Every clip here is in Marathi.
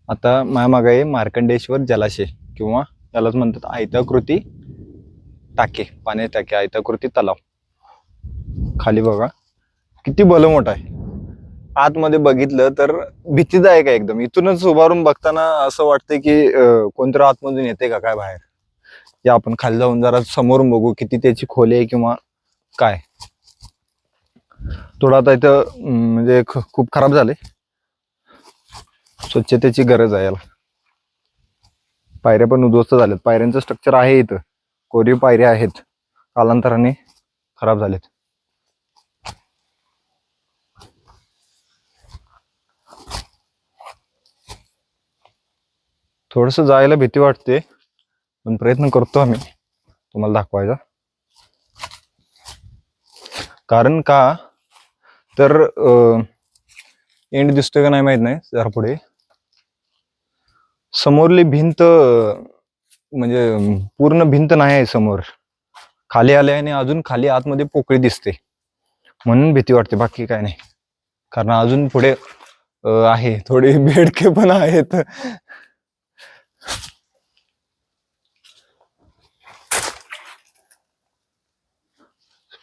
आता माझ्यामागे आहे मार्कंडेश्वर जलाशय किंवा यालाच म्हणतात आयताकृती टाके, पाणी टाके, आयताकृती तलाव. खाली बघा किती भलं मोठा आहे. आतमध्ये बघितलं तर भीतीदायक आहे एकदम. इथूनच उभारून बघताना असं वाटतंय की कोणतरी आतमधून येते का काय बाहेर. या आपण खाली जाऊन जरा समोरून बघू किती त्याची खोली आहे किंवा काय. थोडं आता इथं म्हणजे खूप खराब झाले, स्वच्छतेची गरज आहे याला. पायऱ्या पण उद्ध्वस्त झाल्यात. पायऱ्यांचं स्ट्रक्चर आहे इथं, कोरीव पायऱ्या आहेत, कालांतराने खराब झालेत. थोडस जायला भीती वाटते, पण प्रयत्न करतो आम्ही तुम्हाला दाखवायचा. कारण का तर एंड दिसतोय का नाही माहित नाही. जरा पुढे समोरली भिंत म्हणजे पूर्ण भिंत नाही आहे समोर, खाली आले आणि अजून खाली आतमध्ये पोकळी दिसते, म्हणून भीती वाटते, बाकी काय नाही. कारण अजून पुढे आहे थोडे बेडके पण आहेत.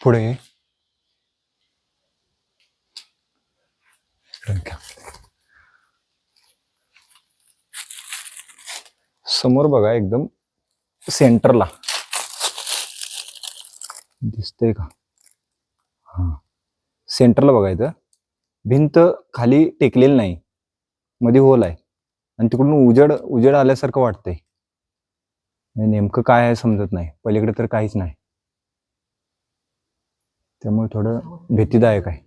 पुढे समोर बघा एकदम सेंटरला दिसतंय का, हा सेंटरला बघायचं. भिंत खाली टेकलेली नाही, मध्ये होल आहे आणि तिकडून उजेड आल्यासारखं वाटतंय. नेमकं काय आहे समजत नाही. पलीकडे तर काहीच नाही, त्यामुळे थोडं भीतीदायक आहे.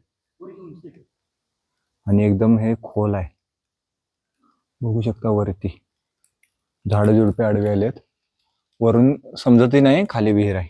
आणि एकदम हे खोल आहे, बघू शकता. वरती झाडं झुडपे आडवे आलेत, वरून समजतही नाही खाली विहीर आहे.